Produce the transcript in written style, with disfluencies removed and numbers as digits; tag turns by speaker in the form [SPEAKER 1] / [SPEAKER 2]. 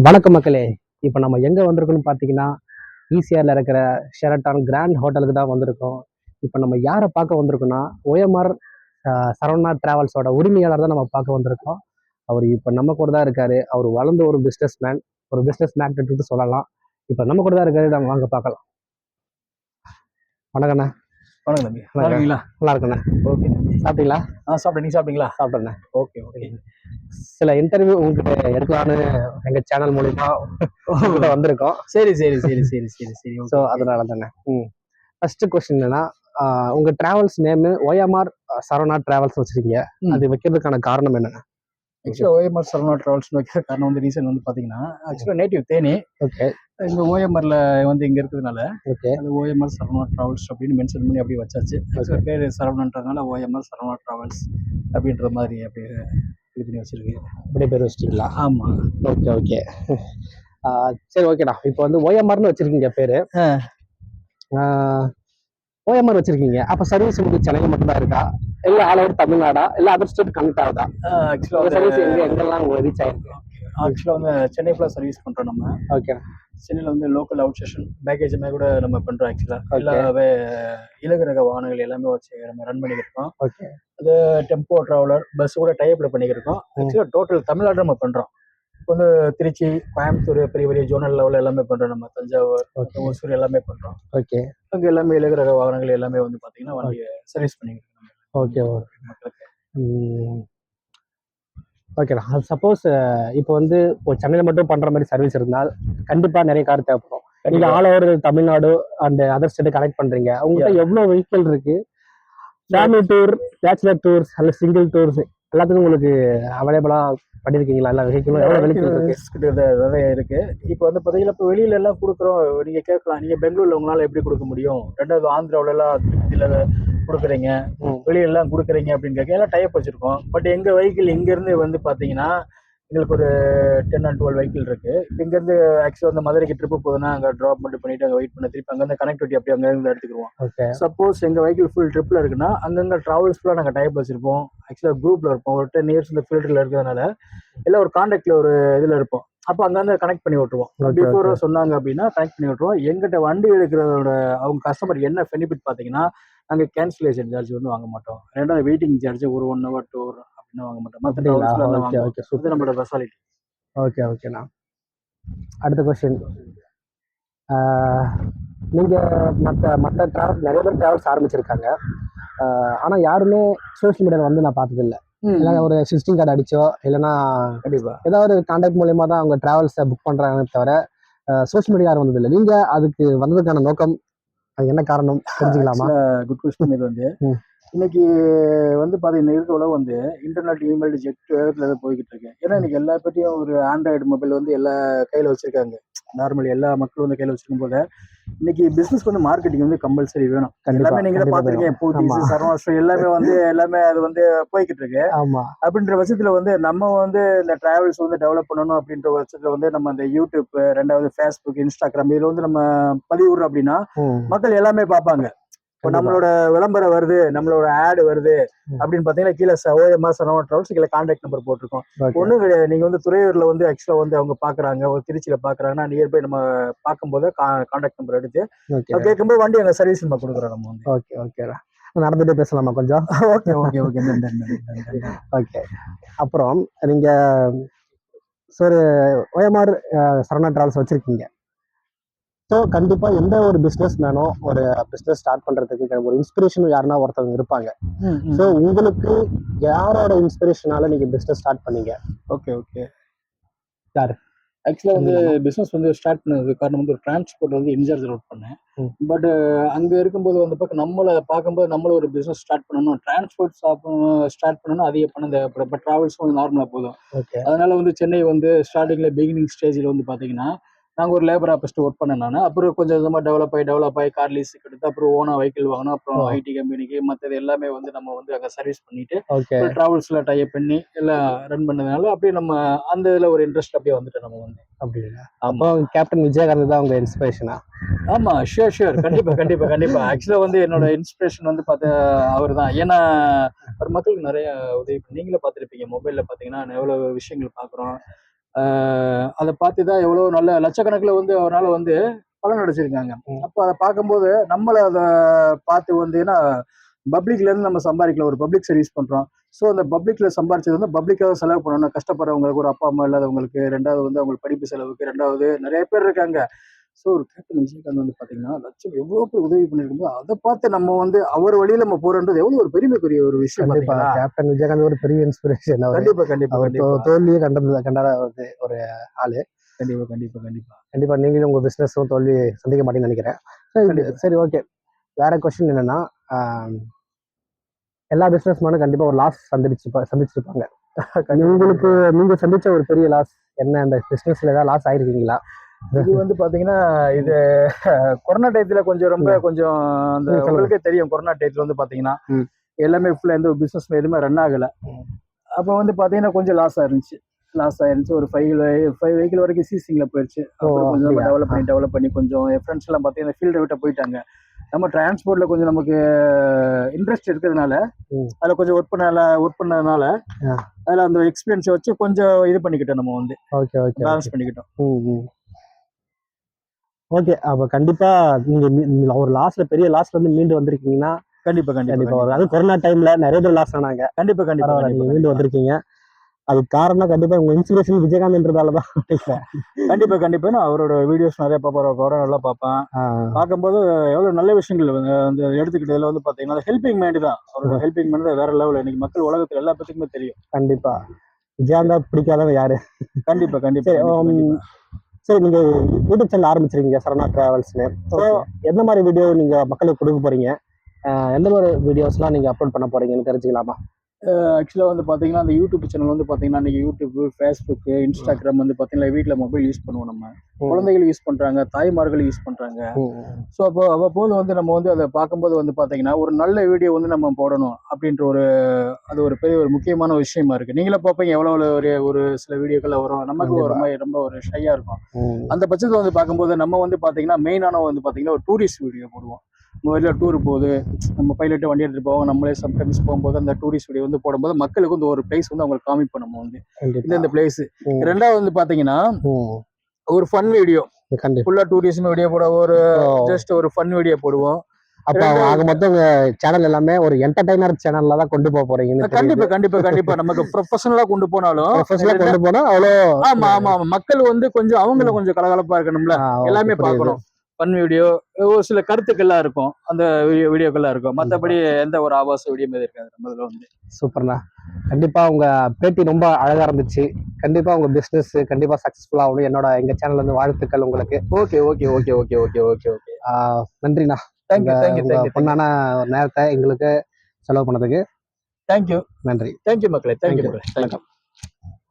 [SPEAKER 1] வணக்கம் மக்களே. இப்போ நம்ம எங்கே வந்திருக்கோம்னு பார்த்தீங்கன்னா, ஈசிஆரில் இருக்கிற ஷெரட்டான் கிராண்ட் ஹோட்டலுக்கு தான் வந்திருக்கோம். இப்போ நம்ம யாரை பார்க்க வந்திருக்கோம்னா, ஓஎம்ஆர் சரவணா டிராவல்ஸோட உரிமையாளர் தான் நம்ம பார்க்க வந்திருக்கோம். அவர் இப்போ நம்ம கூட தான் இருக்காரு. அவர் வளர்ந்த ஒரு பிஸ்னஸ் மேன், ஒரு பிஸ்னஸ் மேக்னெட் சொல்லலாம். இப்போ நம்ம கூட தான் இருக்காரு. நம்ம வாங்க பார்க்கலாம். வணக்கண்ணா.
[SPEAKER 2] வணக்கம் தம்பி. நல்லா இருக்கீங்களா?
[SPEAKER 1] நல்லா இருக்கண்ணா.
[SPEAKER 2] ஓகே தம்பி.
[SPEAKER 1] சாப்பிட்டீங்களா?
[SPEAKER 2] சாப்பிட்டேன். நீ சாப்பிட்டீங்களா?
[SPEAKER 1] சாப்பிட்டேண்ணா.
[SPEAKER 2] Okay okay.
[SPEAKER 1] சில இன்டர்வியூ உங்ககிட்ட எடுக்கலான்னு எங்க சேனல் மூலியமா வந்திருக்கோம்.
[SPEAKER 2] சரி சரி சரி சரி சரி சரி.
[SPEAKER 1] ஸோ அதனால தானே. ஃபர்ஸ்ட் கொஸ்டின் என்னன்னா, உங்க travels name OMR Saravana travels வச்சிருக்கீங்க. அது வைக்கிறதுக்கான காரணம் என்னன்னா?
[SPEAKER 2] ஆக்சுவலாக ஓஎம்ஆர் சரவணா டிராவல்ஸ் வைக்கிற காரணம் வந்து ரீசன் வந்து பார்த்தீங்கன்னா, ஆக்சுவலாக நேட்டிவ் தேனி.
[SPEAKER 1] ஓகே.
[SPEAKER 2] இங்கே ஓஎம்ஆர்ல வந்து இங்கே இருக்கிறதுனால
[SPEAKER 1] ஓகே,
[SPEAKER 2] அது ஓஎம்ஆர் சரவணா டிராவல்ஸ் அப்படின்னு மென்ஷன் பண்ணி அப்படியே வச்சாச்சு. ஆக்சுவலாக பேர் சரவணன்றதுனால ஓஎம்ஆர் சரவணா டிராவல்ஸ் அப்படின்ற மாதிரி அப்படியே இது பண்ணி வச்சிருக்கு.
[SPEAKER 1] அப்படியே பேர் வச்சிட்டீங்களா?
[SPEAKER 2] ஆமாம்.
[SPEAKER 1] Okay okay. சரி ஓகேடா. இப்போ வந்து ஓஎம்ஆர்னு வச்சிருக்கீங்க பேரு. ஓஎம்ஆர் வச்சிருக்கீங்க. அப்ப சர்வீஸ் உங்களுக்கு சென்னையில் மட்டும்தான் இருக்கா, இல்ல ஆல் ஓவர் தமிழ்நாடா, இல்ல அதர் ஸ்டேட் கனெக்ட் ஆகுதா?
[SPEAKER 2] ஆக்சுவலாக
[SPEAKER 1] சர்வீஸ் எங்கெல்லாம் ரீச் ஆயிருக்கு?
[SPEAKER 2] ஆக்சுவலாக வந்து சென்னை ஃபுல்லாக சர்வீஸ் பண்ணுறோம் நம்ம.
[SPEAKER 1] ஓகே.
[SPEAKER 2] சென்னையில் வந்து லோக்கல் அவுட் ஸ்டேஷன் பேக்கேஜுமே கூட நம்ம பண்ணுறோம். ஆக்சுவலாக எல்லாவே இலகுரக வாகனங்கள் எல்லாமே வச்சு நம்ம ரன் பண்ணிக்கிருக்கோம்.
[SPEAKER 1] ஓகே.
[SPEAKER 2] அது டெம்போ ட்ராவலர் பஸ் கூட டைப்ல பண்ணிக்கிருக்கோம். ஆக்சுவலாக டோட்டல் தமிழ்நாடு நம்ம பண்ணுறோம். இப்போ வந்து திருச்சி, கோயம்புத்தூர், பெரிய பெரிய ஜோனல் லெவலில் எல்லாமே பண்ணுறோம். நம்ம தஞ்சாவூர், ஓசூர் எல்லாமே பண்ணுறோம்.
[SPEAKER 1] ஓகே.
[SPEAKER 2] அங்கே எல்லாமே இலகுரக வாகனங்கள் எல்லாமே வந்து பார்த்தீங்கன்னா வண்டியை சர்வீஸ் பண்ணிக்கிருக்கோம்.
[SPEAKER 1] ஓகே ஓகே மக்களுக்கு. ஓகேடா. அது சப்போஸ் இப்போ வந்து இப்போ சென்னையில் மட்டும் பண்ற மாதிரி சர்வீஸ் இருந்தால் கண்டிப்பா நிறைய கார் தேவைப்படும். நீங்க all over Tamil Nadu and other state connect பண்றீங்க. உங்ககிட்ட எவ்வளவு வெஹிக்கிள் இருக்கு? ஃபேமிலி டூர், பேச்சுலர் டூர்ஸ் அல்ல சிங்கிள் டூர்ஸ் எல்லாத்துக்கும் உங்களுக்கு அவைலபிளா பண்ணிருக்கீங்களா? எல்லா வெஹிக்கிளும் எவ்வளவு வெஹிக்கிள் இருக்கு?
[SPEAKER 2] நிறைய இருக்கு. இப்போ வந்து பார்த்தீங்கன்னா இப்போ வெளியில எல்லாம் கொடுக்குறோம். நீங்க கேட்கலாம், நீங்க பெங்களூர்ல உங்களால எப்படி கொடுக்க முடியும்? ரெண்டாவது ஆந்திராவில எல்லாம் இதுல கொடுக்குறீங்க, வெளியெல்லாம் கொடுக்குறீங்க அப்படின்னு கேட்க எல்லாம் டைப் வச்சிருக்கோம். பட் எங்க வெஹிக்கிள் இங்க இருந்து வந்து பாத்தீங்கன்னா எங்களுக்கு ஒரு 10 and 12 வெஹிக்கிள் இருக்கு. இங்க இருந்து ஆக்சுவலா வந்து மதுரைக்கு ட்ரிப்பு போகுதுன்னா அங்க டிராப் மட்டும் பண்ணிட்டு அங்க வெயிட் பண்ண திருப்பி அங்க இருந்து கனெக்டிவிட்டி அப்படியே அங்க இருந்து எடுத்துக்குவோம். சப்போஸ் எங்க வெஹிக்கிள் ஃபுல் ட்ரிப்ல இருக்குன்னா அங்கங்க டிராவல்ஸ் ஃபுல்லா நாங்க டைப் வச்சிருப்போம். ஆக்சுவலா குரூப்ல இருப்போம். ஒரு 10 years இந்த ஃபீல்டுல இருக்கிறதுனால எல்லாம் ஒரு கான்டாக்ட்ல ஒரு இதுல இருப்போம். அப்போ அங்க கனெக்ட் பண்ணி விட்டுருவோம். பிஃபோர் சொன்னாங்க அப்படின்னா கனெக்ட் பண்ணி விட்டுருவோம். எங்கிட்ட வண்டி எடுக்கிறதோட அவங்க கஸ்டமர் என்ன பெனிஃபிட் பாத்தீங்கன்னா, நாங்க கேன்சலேஷன் சார்ஜ் வந்து வாங்க மாட்டோம். ரெண்டாவது வெயிட்டிங் சார்ஜ் ஒரு 1 hour 2 hour அப்படின்னு வாங்க மாட்டோம். மற்ற நம்மளோட ஸ்பெஷாலிட்டி.
[SPEAKER 1] ஓகே ஓகேண்ணா. அடுத்த கொஸ்டின், நீங்க மற்ற டிராவல்ஸ் நிறைய பேர் டிராவல்ஸ் ஆரம்பிச்சிருக்காங்க. ஆனா யாருமே சோசியல் மீடியால வந்து நான் பார்த்தது இல்லை. இல்லைன்னா ஒரு விசிட்டிங் கார்டு அடிச்சோ இல்லைன்னா
[SPEAKER 2] கண்டிப்பா
[SPEAKER 1] ஏதாவது ஒரு கான்டாக்ட் மூலியமா தான் அவங்க டிராவல்ஸை புக் பண்றாங்க தவிர சோசியல் மீடியா யாரும் வந்ததில்லை. நீங்க அதுக்கு வந்ததுக்கான நோக்கம் அது என்ன காரணம் தெரிஞ்சுக்கலாமா?
[SPEAKER 2] Good question. இது வந்து இன்னைக்கு வந்து பாத்தீங்கன்னா இருக்க உலகம் வந்து இன்டர்நெட், இமெயில், ஜெட் வேகத்துல போய்கிட்டு இருக்கு. ஏன்னா இன்னைக்கு எல்லா பற்றியும் ஒரு ஆண்ட்ராய்டு மொபைல் வந்து எல்லா கையில வச்சிருக்காங்க. நார்மலி எல்லா மக்களும் வந்து கையில வச்சிருக்கும் போது இன்னைக்கு பிசினஸ் வந்து மார்க்கெட்டிங் வந்து கம்பல்சரி வேணும். எல்லாமே நீங்க பாத்துருக்கீங்க. பூர்த்தி, சரவணா எல்லாமே வந்து எல்லாமே அது வந்து போய்கிட்டு இருக்கு. அப்படின்ற பட்சத்துல வந்து நம்ம வந்து இந்த டிராவல்ஸ் வந்து டெவலப் பண்ணணும் அப்படின்ற பட்சத்துல வந்து நம்ம அந்த யூடியூப், ரெண்டாவது ஃபேஸ்புக், இன்ஸ்டாகிராம் இதுல வந்து நம்ம பதிவுறோம் அப்படின்னா மக்கள் எல்லாமே பார்ப்பாங்க. இப்போ நம்மளோட விளம்பரம் வருது, நம்மளோட ஆடு வருது அப்படின்னு பாத்தீங்கன்னா கீழே ஓஎம்ஆர் சரவணா டிராவல்ஸ் கீழே கான்டாக்ட் நம்பர் போட்டிருக்கோம். ஒண்ணும் கிடையாது. நீங்க வந்து துறையூர்ல வந்து ஆக்சுவலா வந்து அவங்க பாக்குறாங்க, ஒரு திருச்சியில பாக்குறாங்கன்னா நியர்பை நம்ம பார்க்கும்போது கான்டாக்ட் நம்பர் எடுத்து கேட்கும்போது வண்டி அங்க சர்வீஸ் நம்ம கொடுக்குறோம். நம்ம வந்து
[SPEAKER 1] ஓகே ஓகேடா. நடந்துட்டு பேசலாமா கொஞ்சம்?
[SPEAKER 2] Okay okay okay
[SPEAKER 1] okay. அப்புறம் நீங்க ஒரு ஓஎம்ஆர் சரவணா டிராவல்ஸ் வச்சிருக்கீங்க. ஸோ கண்டிப்பாக எந்த ஒரு பிஸ்னஸ் மேனும் ஒரு பிஸ்னஸ் ஸ்டார்ட் பண்ணுறதுக்கு ஒரு இன்ஸ்பிரேஷனும் யாருன்னா ஒருத்தவங்க இருப்பாங்க. ஸோ உங்களுக்கு யாரோட இன்ஸ்பிரேஷனால நீங்கள் பிஸ்னஸ் ஸ்டார்ட் பண்ணீங்க?
[SPEAKER 2] Okay okay. யார் ஆக்சுவலாக வந்து பிஸ்னஸ் வந்து ஸ்டார்ட் பண்ணது காரணம் வந்து ஒரு டிரான்ஸ்போர்ட் வந்து இன்சார்ஜ் ஒர்க் பண்ணேன். பட் அங்கே இருக்கும்போது வந்து பார்க்க நம்மளை பார்க்கும்போது நம்மளும் ஒரு பிஸ்னஸ் ஸ்டார்ட் பண்ணணும், டிரான்ஸ்போர்ட் ஸ்டார்ட் பண்ணணும், அதிக பணம் தேவைப்படும். இப்போ ட்ராவல்ஸ் வந்து நார்மலாக போதும். அதனால வந்து சென்னை வந்து ஸ்டார்டிங்கில் பிகினிங் ஸ்டேஜில் வந்து பார்த்தீங்கன்னா நாங்கள் ஒரு லேபராக ஃபஸ்ட்டு ஒர்க் பண்ணேன் நான். அப்புறம் கொஞ்சம் கொஞ்சமாக டெவலப் ஆகி கார் லீஸுக்கு எடுத்து அப்புறம் ஓனா வெஹிக்கிள் வாங்கினோம். அப்புறம் ஐடி கம்பெனிக்கு மற்றது எல்லாமே வந்து நம்ம வந்து அங்கே சர்வீஸ் பண்ணிட்டு ட்ராவல்ஸில் டைப் பண்ணி எல்லாம் ரன் பண்ணதுனால அப்படியே நம்ம அந்த இதில் ஒரு இன்ட்ரெஸ்ட் அப்படியே வந்துட்டு நம்ம வந்து
[SPEAKER 1] அப்படின்னா. அப்போ கேப்டன் விஜயகாந்த் தான் உங்க இன்ஸ்பிரேஷனா?
[SPEAKER 2] ஆமா, ஷியோர். கண்டிப்பா. ஆக்சுவலா வந்து என்னோட இன்ஸ்பிரேஷன் வந்து பார்த்தா அவர் தான். ஏன்னா ஒரு மக்களுக்கு நிறைய உதவி நீங்களே பார்த்துருப்பீங்க. மொபைல்ல பார்த்தீங்கன்னா எவ்வளவு விஷயங்கள் பார்க்குறோம். அதை பார்த்து தான் எவ்வளோ நல்ல லட்சக்கணக்கில் வந்து அவரால் வந்து பலன் அடைச்சிருக்காங்க. அப்போ அதை பார்க்கும்போது நம்மளை அதை பார்த்து வந்து ஏன்னா பப்ளிக்லேருந்து நம்ம சம்பாதிக்கலாம், ஒரு பப்ளிக் சர்வீஸ் பண்ணுறோம். ஸோ அந்த பப்ளிக்கில் சம்பாரிச்சது வந்து பப்ளிக்காக செலவு பண்ணணும். கஷ்டப்படுறவங்களுக்கு, ஒரு அப்பா அம்மா இல்லாதவங்களுக்கு, ரெண்டாவது வந்து அவங்களுக்கு படிப்பு செலவுக்கு, ரெண்டாவது நிறைய பேர் இருக்காங்க. ஸோ ஒரு கேப்டன் விஜயகாந்த் வந்து பார்த்தீங்கன்னா லட்சம் எவ்வளோ பேர் உதவி பண்ணிருக்கும்போது அதை பார்த்து நம்ம வந்து அவர் வழியில் நம்ம போறோன்றது எவ்வளோ ஒரு பெருமைக்குரிய ஒரு விஷயம்.
[SPEAKER 1] கண்டிப்பா கேப்டன் விஜயகாந்த் ஒரு பெரிய இன்ஸ்பிரேஷன்.
[SPEAKER 2] கண்டிப்பா கண்டிப்பா
[SPEAKER 1] தோல்வியே கண்டாத ஒரு ஆளு.
[SPEAKER 2] கண்டிப்பா கண்டிப்பா கண்டிப்பா
[SPEAKER 1] கண்டிப்பா நீங்களும் உங்க பிசினஸும் தோல்வி சந்திக்க மாட்டேன்னு நினைக்கிறேன். சரி, ஓகே. வேற கொஸ்டின் என்னன்னா, எல்லா பிசினஸ் மேனும் கண்டிப்பா ஒரு லாஸ் சந்திச்சிருப்பாங்க. உங்களுக்கு நீங்க சந்திச்ச ஒரு பெரிய லாஸ் என்ன? அந்த பிசினஸ்ல ஏதாவது லாஸ் ஆயிருக்கீங்களா?
[SPEAKER 2] இது வந்து பாத்தீங்கன்னா, இது கொரோனா டயத்துல கொஞ்சம் அந்த உங்களுக்கே தெரியும். கொரோனா டயத்துல வந்து பாத்தீங்கன்னா எல்லாமே ஃபுல்லா எந்த பிசினஸ் எதுவுமே ரன் ஆகல. அப்போ வந்து பாத்தீங்கன்னா கொஞ்சம் லாஸ் ஆயிருந்துச்சு. ஒரு 5 வெஹிக்கிள் வரைக்கும் சீசிங்ல போயிருச்சு. அப்புறம் கொஞ்சம் டெவலப் பண்ணி கொஞ்சம் என் ஃப்ரெண்ட்ஸ் எல்லாம் பாத்தீங்கன்னா ஃபீல்டை விட்டு போயிட்டாங்க. நம்ம டிரான்ஸ்போர்ட்ல கொஞ்சம் நமக்கு இன்ட்ரெஸ்ட் இருக்கிறதுனால அதுல கொஞ்சம் ஒர்க் பண்ணதுனால அதுல அந்த எக்ஸ்பீரியன்ஸை வச்சு கொஞ்சம் இது பண்ணிக்கிட்டோம். நம்ம வந்து பேலன்ஸ் பண்ணிக்கிட்டோம்.
[SPEAKER 1] ஓகே. அப்ப கண்டிப்பா நீங்க ஒரு பெரிய லாஸ்ல இருந்து மீண்டு வந்திருக்கீங்கன்னா கண்டிப்பா அது கொரோனா டைம்ல நிறைய பேர் லாஸ் ஆனாங்க. கண்டிப்பா நீங்க மீண்டு வந்திருக்கீங்க. அது காரணம் கண்டிப்பா உங்க இன்ஸ்பிரேஷன் விஜயகாந்த்ன்றதாலதான்.
[SPEAKER 2] கண்டிப்பா நான் அவரோட வீடியோஸ் நிறைய பார்ப்பேன், நல்லா பார்ப்பேன். பார்க்கும்போது எவ்வளவு நல்ல விஷயங்கள் வந்து எடுத்துக்கிட்டதுல வந்து பாத்தீங்கன்னா ஹெல்பிங் மைண்ட் தான். அவரோட ஹெல்பிங் மைண்ட் தான் வேற லெவல். இன்னைக்கு மக்கள் உலகத்துல எல்லா பேத்துக்குமே தெரியும். கண்டிப்பா
[SPEAKER 1] விஜயகாந்த் பிடிக்காதவங்க யாரு?
[SPEAKER 2] கண்டிப்பா
[SPEAKER 1] சரி, நீங்க யூடியூப் சேனல் ஆரம்பிச்சிருக்கீங்க சரவணா டிராவல்ஸ்ல. எந்த மாதிரி வீடியோ நீங்க மக்களுக்கு கொடுக்க போறீங்க? எந்த மாதிரி வீடியோஸ்லாம் நீங்க அப்லோட் பண்ண போறீங்கன்னு தெரிஞ்சுக்கலாமா?
[SPEAKER 2] ஆக்சுவலாக வந்து பார்த்தீங்கன்னா அந்த யூடியூப் சேனல் வந்து பார்த்தீங்கன்னா இன்னைக்கு யூடியூப், ஃபேஸ்புக், இன்ஸ்டாகிராம் வந்து பார்த்தீங்கன்னா வீட்டில் மொபைல் யூஸ் பண்ணுவோம். நம்ம குழந்தைகள் யூஸ் பண்ணுறாங்க, தாய்மார்கள் யூஸ் பண்ணுறாங்க. ஸோ அப்போ அவ்வப்போது வந்து நம்ம வந்து அதை பார்க்கும்போது வந்து பார்த்தீங்கன்னா ஒரு நல்ல வீடியோ வந்து நம்ம போடணும் அப்படின்ற அது ஒரு பெரிய ஒரு முக்கியமான விஷயமா இருக்கு. நீங்களே பார்ப்பீங்க எவ்வளோ ஒரு சில வீடியோக்கள் வரும், நமக்கு ஒரு மாதிரி ரொம்ப ஒரு ஷையாக இருக்கும். அந்த பட்சத்தில் வந்து பார்க்கும்போது நம்ம வந்து பார்த்தீங்கன்னா மெயினான வந்து பார்த்தீங்கன்னா ஒரு டூரிஸ்ட் வீடியோ போடுவோம். முதல்ல டூர் போகுது, நம்ம பைலட்டு வண்டி எடுத்துட்டு போவோம், நம்மளே சம்டைம்ஸ் போகும்போது அந்த டூரிஸ்ட் வீடியோ வந்து போடும்போது மக்களுக்கு வந்து ஒரு பிளேஸ் வந்து அவங்களுக்கு காமிப்போம். நம்ம வந்து இந்த பிளேஸ். ரெண்டாவது வந்து பாத்தீங்கன்னா ஒரு ஃபன் வீடியோ, ஃபுல்லா டூரிஸ்ட் வீடியோ போட ஜஸ்ட் ஒரு ஃபன் வீடியோ போடுவோம்.
[SPEAKER 1] அப்ப ஆக மொத்தம் சேனல் எல்லாமே ஒரு என்டர்டைனர் சேனல்ல தான் கொண்டு போக போறீங்க.
[SPEAKER 2] கண்டிப்பா நமக்கு ப்ரொஃபஷனலா கொண்டு போனாலும்
[SPEAKER 1] அவ்வளோ
[SPEAKER 2] ஆமா மக்கள் வந்து கொஞ்சம் அவங்கள கொஞ்சம் கலகலப்பா இருக்கணும்ல, எல்லாமே பார்க்கணும். ஃபன் வீடியோ, ஒரு சில கருத்துக்கள்லாம் இருக்கும், அந்த வீடியோக்கள்லாம் இருக்கும். மற்றபடி எந்த ஒரு ஆபாச வீடியோ மாதிரி இருக்காது நம்ம இதுல வந்து.
[SPEAKER 1] சூப்பர்ண்ணா. கண்டிப்பா உங்க பேட்டி ரொம்ப அழகா இருந்துச்சு. கண்டிப்பா உங்க பிசினஸ் கண்டிப்பா சக்சஸ்ஃபுல் ஆகணும். எங்க சேனல்ல இருந்து வாழ்த்துக்கள் உங்களுக்கு.
[SPEAKER 2] ஓகே.
[SPEAKER 1] நன்றிண்ணா. பொண்ணான நேரத்தை எங்களுக்கு செலவு பண்ணதுக்கு
[SPEAKER 2] தேங்க்யூ.
[SPEAKER 1] நன்றி.
[SPEAKER 2] தேங்க்யூ மக்களே.